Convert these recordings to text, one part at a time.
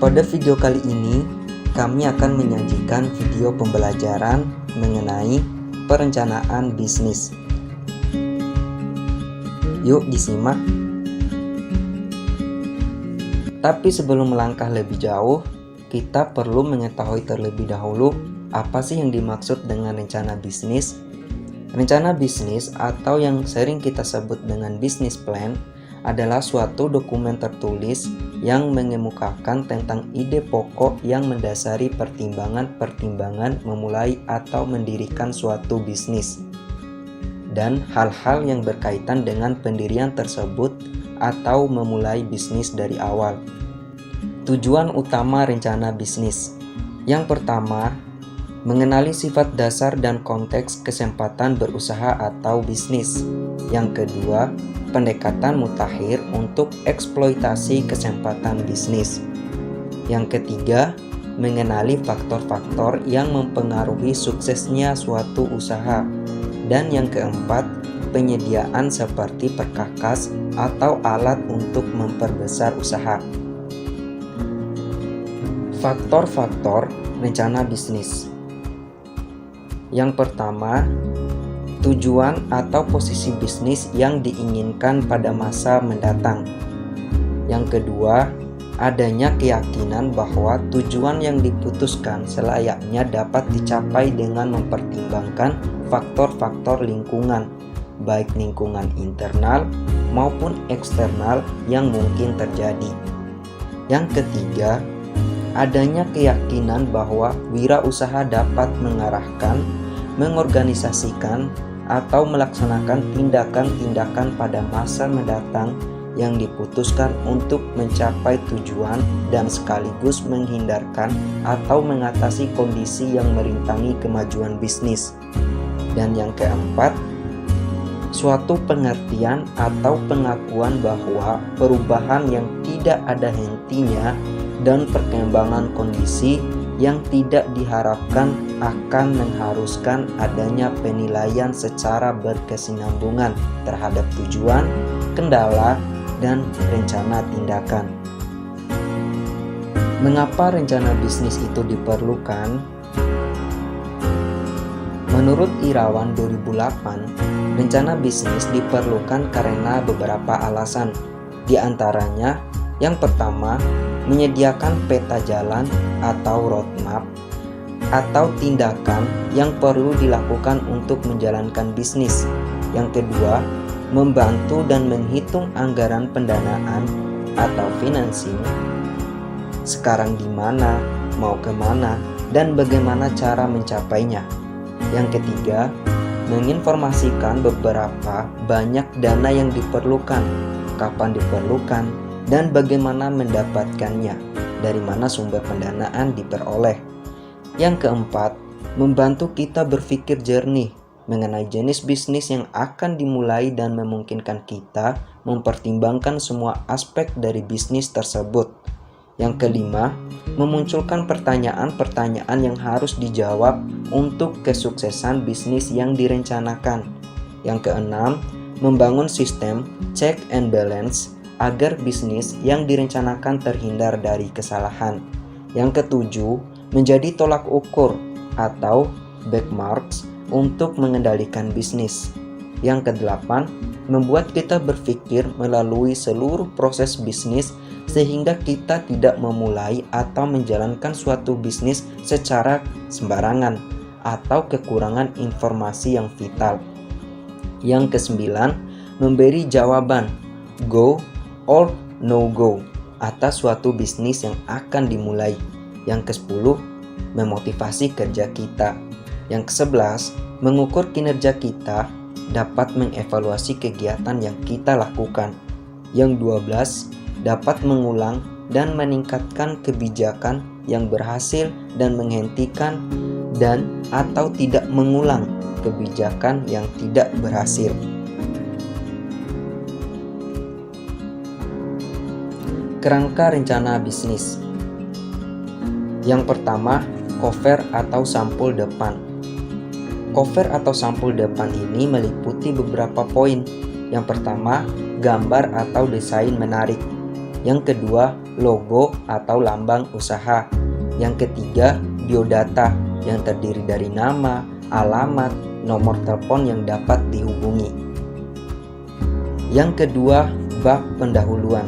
Pada video kali ini, kami akan menyajikan video pembelajaran mengenai perencanaan bisnis. Yuk disimak. Tapi sebelum melangkah lebih jauh, kita perlu mengetahui terlebih dahulu apa sih yang dimaksud dengan rencana bisnis. Rencana bisnis atau yang sering kita sebut dengan business plan adalah suatu dokumen tertulis yang mengemukakan tentang ide pokok yang mendasari pertimbangan-pertimbangan memulai atau mendirikan suatu bisnis dan hal-hal yang berkaitan dengan pendirian tersebut atau memulai bisnis dari awal. Tujuan utama rencana bisnis. Yang pertama, mengenali sifat dasar dan konteks kesempatan berusaha atau bisnis. Yang kedua, pendekatan mutakhir untuk eksploitasi kesempatan bisnis. Yang ketiga, mengenali faktor-faktor yang mempengaruhi suksesnya suatu usaha. Dan yang keempat, penyediaan seperti perkakas atau alat untuk memperbesar usaha. Faktor-faktor rencana bisnis. Yang pertama, tujuan atau posisi bisnis yang diinginkan pada masa mendatang. Yang kedua, adanya keyakinan bahwa tujuan yang diputuskan selayaknya dapat dicapai dengan mempertimbangkan faktor-faktor lingkungan, baik lingkungan internal maupun eksternal yang mungkin terjadi. Yang ketiga, adanya keyakinan bahwa wirausaha dapat mengarahkan, mengorganisasikan, atau melaksanakan tindakan-tindakan pada masa mendatang yang diputuskan untuk mencapai tujuan dan sekaligus menghindarkan atau mengatasi kondisi yang merintangi kemajuan bisnis. Dan yang keempat, suatu pengertian atau pengakuan bahwa perubahan yang tidak ada hentinya dan perkembangan kondisi yang tidak diharapkan akan mengharuskan adanya penilaian secara berkesinambungan terhadap tujuan, kendala, dan rencana tindakan. Mengapa rencana bisnis itu diperlukan? Menurut Irawan 2008, rencana bisnis diperlukan karena beberapa alasan. Di antaranya, yang pertama, menyediakan peta jalan atau roadmap atau tindakan yang perlu dilakukan untuk menjalankan bisnis. Yang kedua, membantu dan menghitung anggaran pendanaan atau financing. Sekarang di mana, mau kemana, dan bagaimana cara mencapainya. Yang ketiga, menginformasikan beberapa banyak dana yang diperlukan, kapan diperlukan, dan bagaimana mendapatkannya, dari mana sumber pendanaan diperoleh. Yang keempat, membantu kita berpikir jernih mengenai jenis bisnis yang akan dimulai dan memungkinkan kita mempertimbangkan semua aspek dari bisnis tersebut. Yang kelima, memunculkan pertanyaan-pertanyaan yang harus dijawab untuk kesuksesan bisnis yang direncanakan. Yang keenam, membangun sistem check and balance agar bisnis yang direncanakan terhindar dari kesalahan. Yang ketujuh, menjadi tolak ukur atau benchmarks untuk mengendalikan bisnis. Yang kedelapan, membuat kita berpikir melalui seluruh proses bisnis sehingga kita tidak memulai atau menjalankan suatu bisnis secara sembarangan atau kekurangan informasi yang vital. Yang kesembilan, memberi jawaban go or no go atas suatu bisnis yang akan dimulai. Yang ke-10, memotivasi kerja kita. Yang ke-11, mengukur kinerja kita dapat mengevaluasi kegiatan yang kita lakukan. Yang 12, dapat mengulang dan meningkatkan kebijakan yang berhasil dan menghentikan dan atau tidak mengulang kebijakan yang tidak berhasil. Kerangka rencana bisnis. Yang pertama, cover atau sampul depan. Cover atau sampul depan ini meliputi beberapa poin. Yang pertama, gambar atau desain menarik. Yang kedua, logo atau lambang usaha. Yang ketiga, biodata yang terdiri dari nama, alamat, nomor telepon yang dapat dihubungi. Yang kedua, bab pendahuluan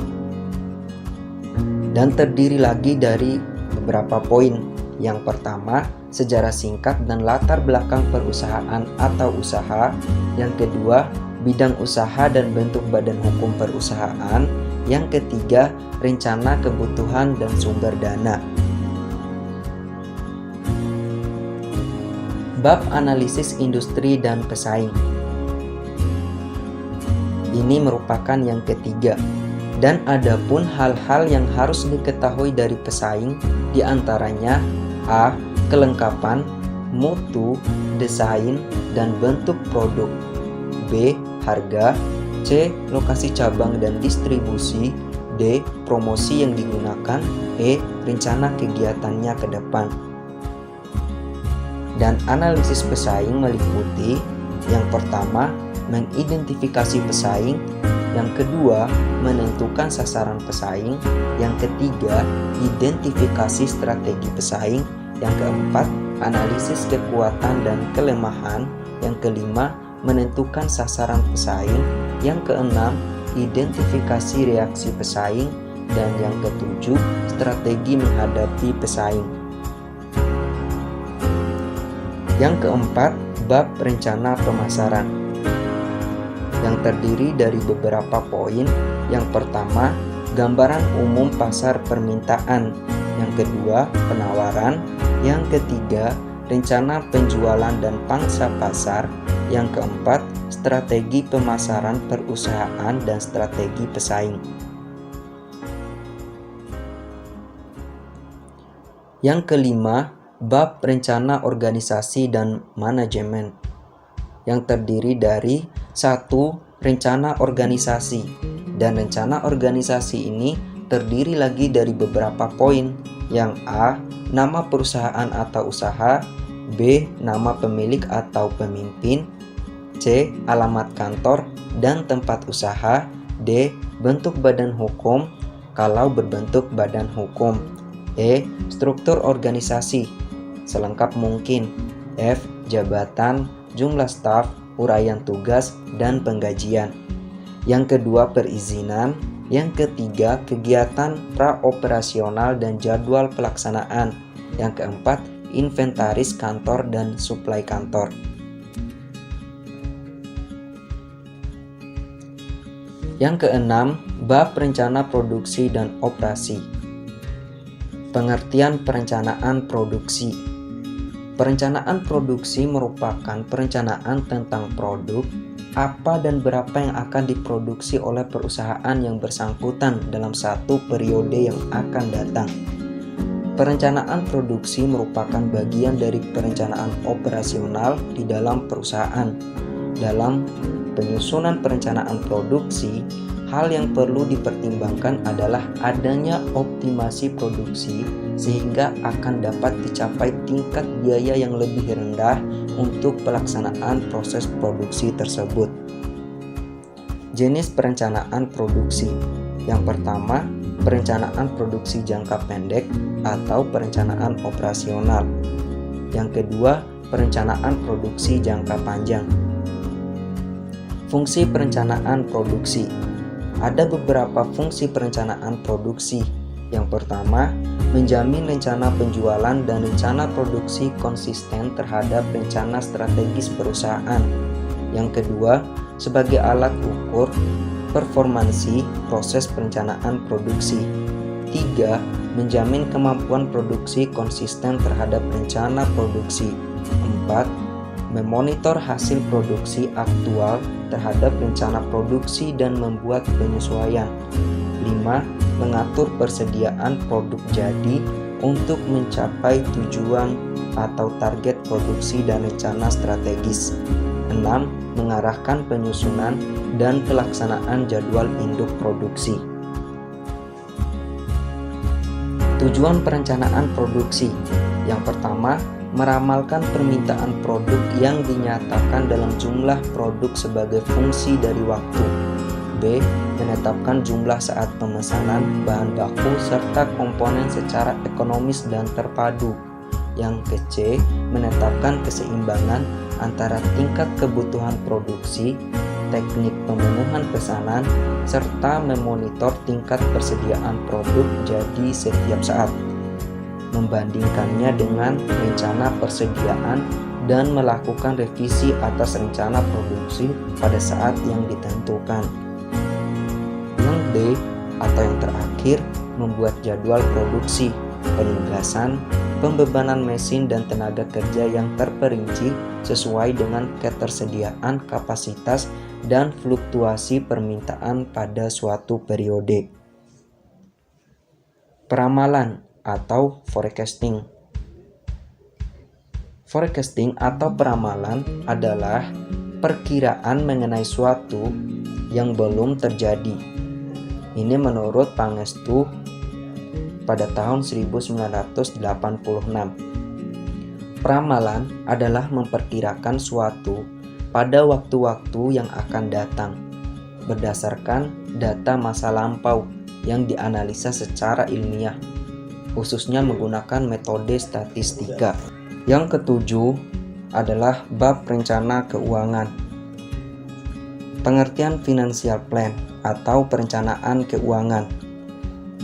dan terdiri lagi dari beberapa poin. Yang pertama, sejarah singkat dan latar belakang perusahaan atau usaha. Yang kedua, bidang usaha dan bentuk badan hukum perusahaan. Yang ketiga, rencana kebutuhan dan sumber dana. Bab analisis industri dan pesaing. Ini merupakan yang ketiga. Dan adapun hal-hal yang harus diketahui dari pesaing, diantaranya A. Kelengkapan, mutu, desain, dan bentuk produk. B. Harga. C. Lokasi cabang dan distribusi. D. Promosi yang digunakan. E. Rencana kegiatannya ke depan. Dan analisis pesaing meliputi yang pertama, mengidentifikasi pesaing. Yang kedua, menentukan sasaran pesaing. Yang ketiga, identifikasi strategi pesaing. Yang keempat, analisis kekuatan dan kelemahan. Yang kelima, menentukan sasaran pesaing. Yang keenam, identifikasi reaksi pesaing. Dan yang ketujuh, strategi menghadapi pesaing. Yang keempat, bab rencana pemasaran yang terdiri dari beberapa poin. Yang pertama, gambaran umum pasar permintaan. Yang kedua, penawaran. Yang ketiga, rencana penjualan dan pangsa pasar. Yang keempat, strategi pemasaran perusahaan dan strategi pesaing. Yang kelima, bab rencana organisasi dan manajemen yang terdiri dari 1. Rencana organisasi. Dan rencana organisasi ini terdiri lagi dari beberapa poin. Yang A. Nama perusahaan atau usaha. B. Nama pemilik atau pemimpin. C. Alamat kantor dan tempat usaha. D. Bentuk badan hukum kalau berbentuk badan hukum. E. Struktur organisasi selengkap mungkin. F. Jabatan, jumlah staf, uraian tugas, dan penggajian. Yang kedua, perizinan. Yang ketiga, kegiatan praoperasional dan jadwal pelaksanaan. Yang keempat, inventaris kantor dan suplai kantor. Yang keenam, bab rencana produksi dan operasi. Pengertian perencanaan produksi. Perencanaan produksi merupakan perencanaan tentang produk, apa dan berapa yang akan diproduksi oleh perusahaan yang bersangkutan dalam satu periode yang akan datang. Perencanaan produksi merupakan bagian dari perencanaan operasional di dalam perusahaan. Dalam penyusunan perencanaan produksi, hal yang perlu dipertimbangkan adalah adanya optimasi produksi sehingga akan dapat dicapai tingkat biaya yang lebih rendah untuk pelaksanaan proses produksi tersebut. Jenis perencanaan produksi. Yang pertama, perencanaan produksi jangka pendek atau perencanaan operasional. Yang kedua, perencanaan produksi jangka panjang. Fungsi perencanaan produksi. Ada beberapa fungsi perencanaan produksi. Yang pertama, menjamin rencana penjualan dan rencana produksi konsisten terhadap rencana strategis perusahaan. Yang kedua, sebagai alat ukur performansi proses perencanaan produksi. 3. Menjamin kemampuan produksi konsisten terhadap rencana produksi. 4. Memonitor hasil produksi aktual terhadap rencana produksi dan membuat penyesuaian. 5. Mengatur persediaan produk jadi untuk mencapai tujuan atau target produksi dan rencana strategis. 6. Mengarahkan penyusunan dan pelaksanaan jadwal induk produksi. Tujuan perencanaan produksi. Yang pertama, meramalkan permintaan produk yang dinyatakan dalam jumlah produk sebagai fungsi dari waktu. B. Menetapkan jumlah saat pemesanan bahan baku serta komponen secara ekonomis dan terpadu. Yang ke-C. Menetapkan keseimbangan antara tingkat kebutuhan produksi, teknik pemenuhan pesanan, serta memonitor tingkat persediaan produk jadi setiap saat. Membandingkannya dengan rencana persediaan dan melakukan revisi atas rencana produksi pada saat yang ditentukan. Yang D atau yang terakhir, membuat jadwal produksi, penugasan, pembebanan mesin dan tenaga kerja yang terperinci sesuai dengan ketersediaan kapasitas dan fluktuasi permintaan pada suatu periode. Peramalan atau forecasting. Forecasting atau peramalan adalah perkiraan mengenai suatu yang belum terjadi. Ini menurut Pangestu pada tahun 1986. Peramalan adalah memperkirakan suatu pada waktu-waktu yang akan datang berdasarkan data masa lampau yang dianalisa secara ilmiah, khususnya menggunakan metode statistika. Yang ketujuh adalah bab rencana keuangan. Pengertian financial plan atau perencanaan keuangan.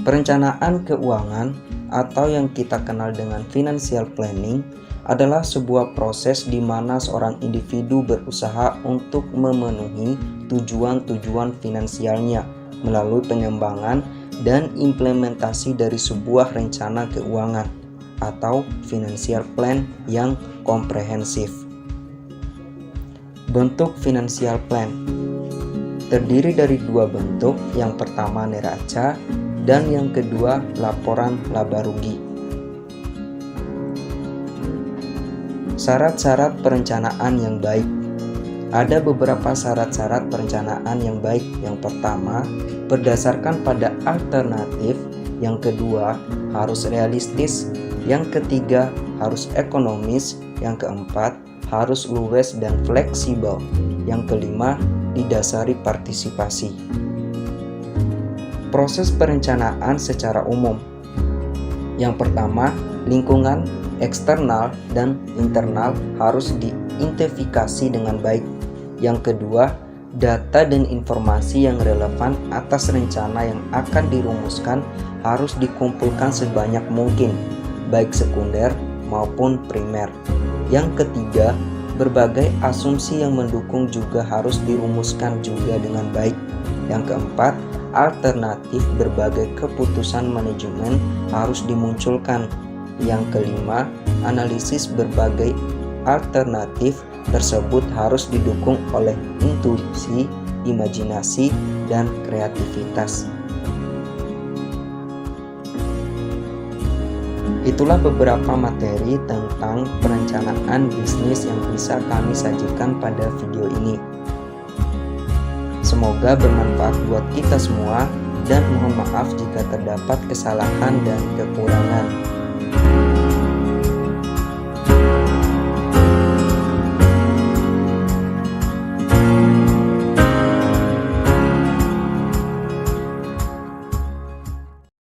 Perencanaan keuangan atau yang kita kenal dengan financial planning adalah sebuah proses di mana seorang individu berusaha untuk memenuhi tujuan-tujuan finansialnya melalui pengembangan dan implementasi dari sebuah rencana keuangan atau financial plan yang komprehensif. Bentuk financial plan terdiri dari dua bentuk, yang pertama neraca dan yang kedua laporan laba rugi. Syarat-syarat perencanaan yang baik. Ada beberapa syarat-syarat perencanaan yang baik. Yang pertama, berdasarkan pada alternatif. Yang kedua, harus realistis. Yang ketiga, harus ekonomis. Yang keempat, harus luwes dan fleksibel. Yang kelima, didasari partisipasi. Proses perencanaan secara umum. Yang pertama, lingkungan eksternal dan internal harus diidentifikasi dengan baik. Yang kedua, data dan informasi yang relevan atas rencana yang akan dirumuskan harus dikumpulkan sebanyak mungkin, baik sekunder maupun primer. Yang ketiga, berbagai asumsi yang mendukung juga harus dirumuskan juga dengan baik. Yang keempat, alternatif berbagai keputusan manajemen harus dimunculkan. Yang kelima, analisis berbagai alternatif tersebut harus didukung oleh intuisi, imajinasi, dan kreativitas. Itulah beberapa materi tentang perencanaan bisnis yang bisa kami sajikan pada video ini. Semoga bermanfaat buat kita semua dan mohon maaf jika terdapat kesalahan dan kekurangan.